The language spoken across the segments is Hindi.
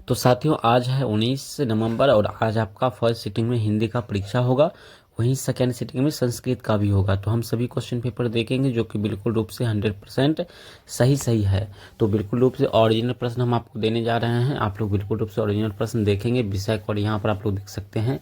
तो साथियों आज है 19 नवंबर और आज आपका फर्स्ट सिटिंग में हिंदी का परीक्षा होगा, वहीं सेकेंड सिटिंग में संस्कृत का भी होगा। तो हम सभी क्वेश्चन पेपर देखेंगे जो कि बिल्कुल रूप से 100% सही है। तो बिल्कुल रूप से ओरिजिनल प्रश्न हम आपको देने जा रहे हैं। आप लोग बिल्कुल रूप से ओरिजिनल प्रश्न देखेंगे। विषय कोड यहाँ पर आप लोग देख सकते हैं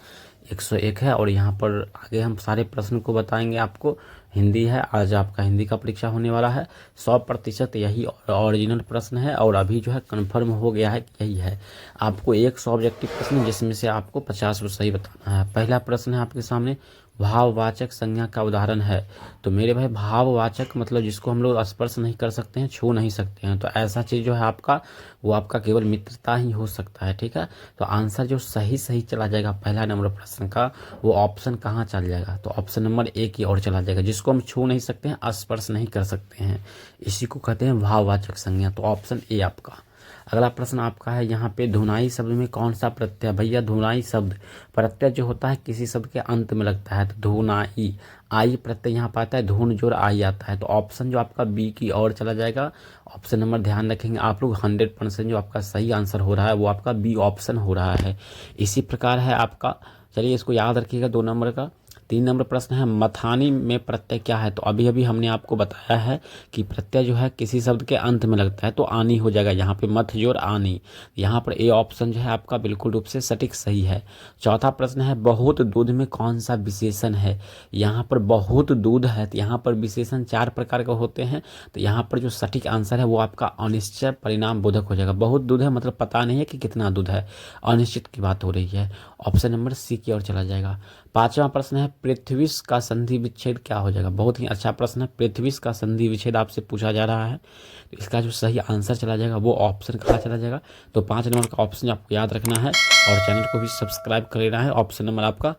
101 है और यहाँ पर आगे हम सारे प्रश्न को बताएंगे आपको। हिंदी है, आज आपका हिंदी का परीक्षा होने वाला है। 100% यही ओरिजिनल प्रश्न है और अभी जो है कन्फर्म हो गया है कि यही है। आपको 100 ऑब्जेक्टिव प्रश्न है जिसमें से आपको 50 सही बताना है। पहला प्रश्न है आपके सामने, भाववाचक संज्ञा का उदाहरण है। तो मेरे भाई भाववाचक मतलब जिसको हम लोग स्पर्श नहीं कर सकते हैं, छू नहीं सकते हैं, तो ऐसा चीज़ जो है आपका वो आपका केवल मित्रता ही हो सकता है। ठीक है, तो आंसर जो सही चला जाएगा पहला नंबर प्रश्न का, वो ऑप्शन कहाँ चल जाएगा? तो ऑप्शन नंबर ए की ओर चला जाएगा। जिसको हम छू नहीं सकते हैं, स्पर्श नहीं कर सकते हैं, इसी को कहते हैं भाववाचक संज्ञा। तो ऑप्शन ए आपका। अगला प्रश्न आपका है यहाँ पे, धुनाई शब्द में कौन सा प्रत्यय? भैया धुनाई शब्द प्रत्यय जो होता है किसी शब्द के अंत में लगता है, तो धुनाई आई प्रत्यय यहाँ पर आता है, धुन जोर आई आता है। तो ऑप्शन जो आपका बी की ओर चला जाएगा। ऑप्शन नंबर ध्यान रखेंगे आप लोग, 100% जो आपका सही आंसर हो रहा है वो आपका बी ऑप्शन हो रहा है। इसी प्रकार है आपका, चलिए इसको याद रखिएगा 2 नंबर का। 3 नंबर प्रश्न है, मथानी में प्रत्यय क्या है? तो अभी अभी हमने आपको बताया है कि प्रत्यय जो है किसी शब्द के अंत में लगता है तो आनी हो जाएगा। यहाँ पे मथ जोर आनी, यहाँ पर ए ऑप्शन जो है आपका बिल्कुल रूप से सटीक सही है। चौथा प्रश्न है, बहुत दूध में कौन सा विशेषण है? यहाँ पर बहुत दूध है तो यहाँ पर विशेषण 4 प्रकार के होते हैं। तो यहाँ पर जो सटीक आंसर है वो आपका अनिश्चय परिणाम बोधक हो जाएगा। बहुत दूध है मतलब पता नहीं है कि कितना दूध है, अनिश्चित की बात हो रही है। ऑप्शन नंबर सी की ओर चला जाएगा। 5वां प्रश्न है, पृथ्वीश का संधि विच्छेद क्या हो जाएगा? बहुत ही अच्छा प्रश्न है, पृथ्वीश का संधि विच्छेद आपसे पूछा जा रहा है। तो इसका जो सही आंसर चला जाएगा वो ऑप्शन कहाँ चला जाएगा? तो 5 नंबर का ऑप्शन आपको याद रखना है और चैनल को भी सब्सक्राइब कर लेना है। ऑप्शन नंबर आपका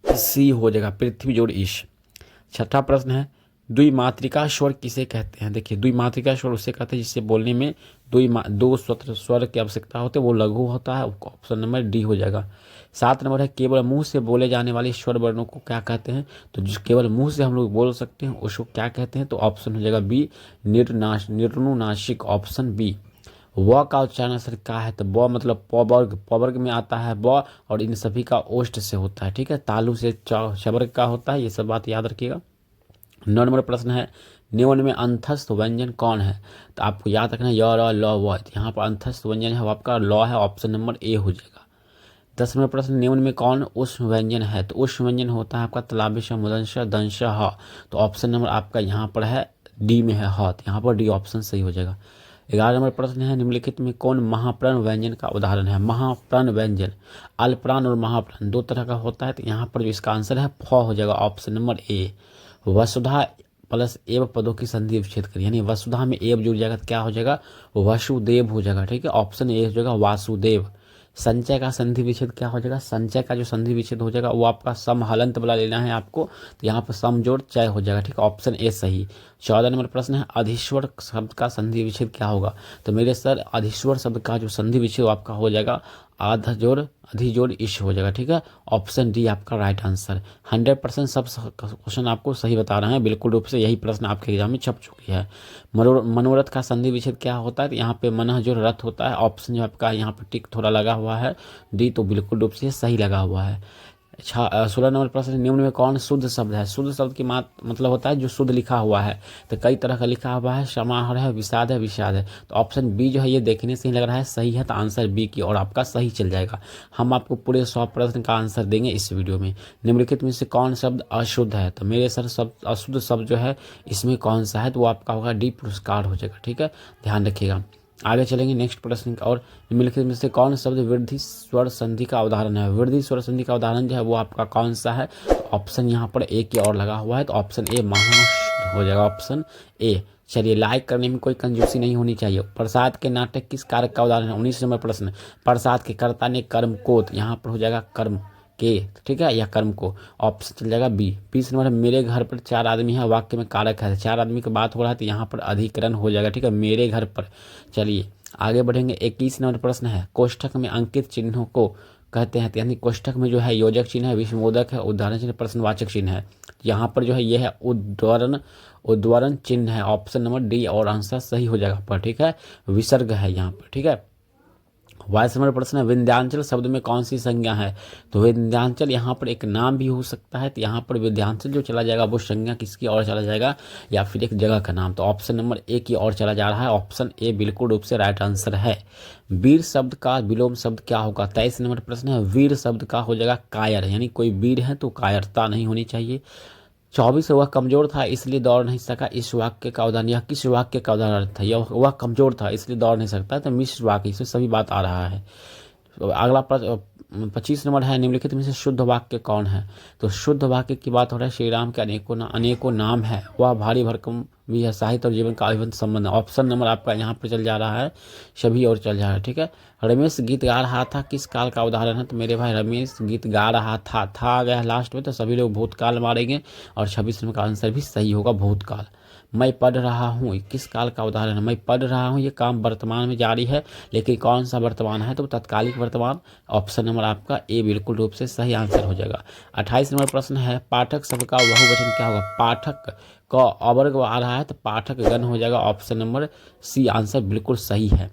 सी हो जाएगा, पृथ्वी जोड़ ईश। 6ठा प्रश्न है, द्विमात्रिका स्वर किसे कहते हैं? देखिए द्विमात्रिका स्वर उसे कहते हैं जिससे बोलने में दो स्वर की आवश्यकता होती है, वो लघु होता है। ऑप्शन नंबर डी हो जाएगा। 7 नंबर है, केवल मुंह से बोले जाने वाले स्वर वर्णों को क्या कहते हैं? तो जो केवल मुंह से हम लोग बोल सकते हैं उसको क्या कहते हैं? तो ऑप्शन हो जाएगा बी, निर्नुनासिक। Option B. व का उच्चारण अक्षर क्या है? तो ब मतलब पवर्ग में आता है ब, और इन सभी का ओष्ठ से होता है। ठीक है, तालु से चवर्ग का होता है, ये सब बात याद रखिएगा। 9 नंबर प्रश्न है, निम्न में अंतस्थ व्यंजन कौन है? तो आपको याद रखना है य र ल व। यहाँ पर अंतस्थ व्यंजन है वो आपका ल है, ऑप्शन नंबर ए हो जाएगा। 10 नंबर प्रश्न, निम्न में कौन उष्ण व्यंजन है? तो उष्ण व्यंजन होता है आपका तलाबिश मुदंश दंश ह। तो ऑप्शन नंबर आपका यहाँ पर है डी में है ह, तो यहाँ पर डी ऑप्शन सही हो जाएगा। 11 नंबर प्रश्न है, निम्नलिखित में कौन महाप्राण व्यंजन का उदाहरण है? महाप्राण व्यंजन, अल्पप्राण और महाप्राण 2 तरह का होता है। तो यहाँ पर जो इसका आंसर है फ हो जाएगा, option number A. Vasudha plus एव पदों की संधि विच्छेद करिए, यानी वसुधा में एव जुड़ जाएगा तो क्या हो जाएगा? वसुदेव हो जाएगा। ठीक है, ऑप्शन ए हो जाएगा वासुदेव। संचय का संधि विच्छेद क्या हो जाएगा? संचय का जो संधि विच्छेद हो जाएगा वो आपका सम हलंत वाला लेना है आपको, तो यहाँ पर सम जोड़ चय हो जाएगा। ठीक है, ऑप्शन ए सही। 14 नंबर प्रश्न है, अधीश्वर शब्द का संधि विच्छेद क्या होगा? तो मेरे सर अधीश्वर शब्द का जो संधि विच्छेद आपका हो जाएगा आधा जोड़ अधि जोड़ इश हो जाएगा। ठीक है, ऑप्शन डी आपका राइट आंसर। 100% सब क्वेश्चन आपको सही बता रहे हैं, बिल्कुल रूप से यही प्रश्न आपके एग्जाम में छप चुकी है। मनोरथ का संधि विच्छेद क्या होता है? तो यहाँ पे मन जो रथ होता है, ऑप्शन जो आपका यहाँ पे टिक थोड़ा लगा हुआ है डी, तो बिल्कुल रूप से सही लगा हुआ है। 16 नंबर प्रश्न, निम्न में कौन शुद्ध शब्द है? शुद्ध शब्द की मतलब होता है जो शुद्ध लिखा हुआ है। तो कई तरह का लिखा हुआ है, समाहार है, विषाद है, विषाद है। तो ऑप्शन बी जो है ये देखने से ही लग रहा है सही है, तो आंसर बी की और आपका सही चल जाएगा। हम आपको पूरे 100 प्रश्न का आंसर देंगे इस वीडियो में। निम्नलिखित में से कौन शब्द अशुद्ध है? तो मेरे सर शब्द अशुद्ध शब्द जो है इसमें कौन सा है? तो वो आपका होगा डी, पुरस्कार हो जाएगा। ठीक है, ध्यान रखिएगा। आगे चलेंगे नेक्स्ट प्रश्न का। और निम्नलिखित में से कौन शब्द वृद्धि स्वर संधि का उदाहरण है? वृद्धि स्वर संधि का उदाहरण जो है वो आपका कौन सा है? तो ऑप्शन यहाँ पर ए की ओर लगा हुआ है, तो ऑप्शन ए महा हो जाएगा, ऑप्शन ए। चलिए, लाइक करने में कोई कंजूसी नहीं होनी चाहिए। प्रसाद के नाटक किस कारक का उदाहरण है? 19 नंबर प्रश्न, प्रसाद के कर्ता ने कर्म को, तो यहाँ पर हो जाएगा कर्म के, ठीक है, या कर्म को, ऑप्शन चल जाएगा बी। 20 नंबर, मेरे घर पर 4 आदमी है, वाक्य में कारक है, 4 आदमी की बात हो रहा है तो यहाँ पर अधिकरण हो जाएगा। ठीक है, मेरे घर पर। चलिए आगे बढ़ेंगे। 21 नंबर प्रश्न है, कोष्ठक में अंकित चिन्हों को कहते हैं, यानी कोष्ठक में जो है योजक चिन्ह है, विस्मोदक है, उदाहरण चिन्ह, प्रश्नवाचक चिन्ह है। यहाँ पर जो है ये है उद्वरण चिन्ह है, ऑप्शन नंबर डी और आंसर सही हो जाएगा पर। ठीक है, विसर्ग है यहाँ पर। ठीक है, 22 नंबर प्रश्न है, विंध्याचल शब्द में कौन सी संज्ञा है? तो विंध्याचल यहाँ पर एक नाम भी हो सकता है, तो यहाँ पर विंध्याचल जो चला जाएगा वो संज्ञा किसकी ओर चला जाएगा, या फिर एक जगह का नाम। तो ऑप्शन नंबर ए की ओर चला जा रहा है, ऑप्शन ए बिल्कुल रूप से राइट आंसर है। वीर शब्द का विलोम शब्द क्या होगा? 23 नंबर प्रश्न है, वीर शब्द का हो जाएगा कायर, यानी कोई वीर है तो कायरता नहीं होनी चाहिए। 24 वह कमजोर था इसलिए दौड़ नहीं सका, इस वाक्य का उदाहरण, यह किस वाक्य का उदाहरण था? यह वह कमजोर था इसलिए दौड़ नहीं सकता, तो मिश्र वाक्य, इसमें सभी बात आ रहा है। तो अगला प्रश्न 25 नंबर है, निम्नलिखित में से शुद्ध वाक्य कौन है? तो शुद्ध वाक्य की बात हो रहा है, श्री राम के अनेकों नाम है, वह भारी भरकम भी है, साहित्य और जीवन का अभिबंध संबंध है। ऑप्शन नंबर आपका यहाँ पर चल जा रहा है, सभी और चल जा रहा है, ठीक है। रमेश गीत गा रहा था किस काल का उदाहरण है? तो मेरे भाई रमेश गीत गा रहा था आ गया लास्ट में, तो सभी लोग भूतकाल मारेंगे और 26 नंबर का आंसर भी सही होगा, भूतकाल। मैं पढ़ रहा हूँ किस काल का उदाहरण है? मैं पढ़ रहा हूँ, ये काम वर्तमान में जारी है, लेकिन कौन सा वर्तमान है? तो तत्कालिक वर्तमान। ऑप्शन नंबर आपका ए बिल्कुल रूप से सही आंसर हो जाएगा। 28 नंबर प्रश्न है, पाठक शब्द का बहुवचन क्या होगा? पाठक का अवर्ग आ रहा है, तो पाठक गण हो जाएगा, ऑप्शन नंबर सी आंसर बिल्कुल सही है।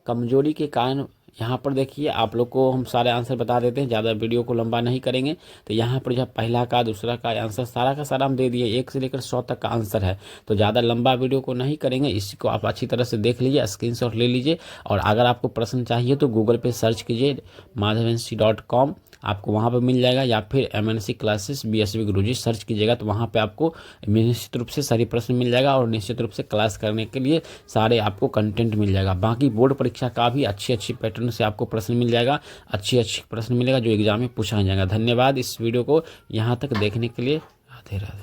कमजोरी के कारण, यहाँ पर देखिए आप लोग को हम सारे आंसर बता देते हैं, ज़्यादा वीडियो को लंबा नहीं करेंगे। तो यहाँ पर जो पहला का दूसरा का आंसर सारा का सारा हम दे दिए, 1 से लेकर 100 तक का आंसर है। तो ज़्यादा लंबा वीडियो को नहीं करेंगे, इसी को आप अच्छी तरह से देख लीजिए, स्क्रीनशॉट ले लीजिए। और अगर आपको प्रश्न चाहिए तो गूगल पे सर्च कीजिए madhavanshi.com, आपको वहाँ पर मिल जाएगा, या फिर MNC क्लासेस BSV गुरुजी सर्च कीजिएगा, तो वहाँ पे आपको निश्चित रूप से सारी प्रश्न मिल जाएगा और निश्चित रूप से क्लास करने के लिए सारे आपको कंटेंट मिल जाएगा। बाकी बोर्ड परीक्षा का भी अच्छी पैटर्न से आपको प्रश्न मिल जाएगा, अच्छी प्रश्न मिलेगा जो एग्जाम में पूछा जाएगा। धन्यवाद इस वीडियो को यहाँ तक देखने के लिए। राधे राधे।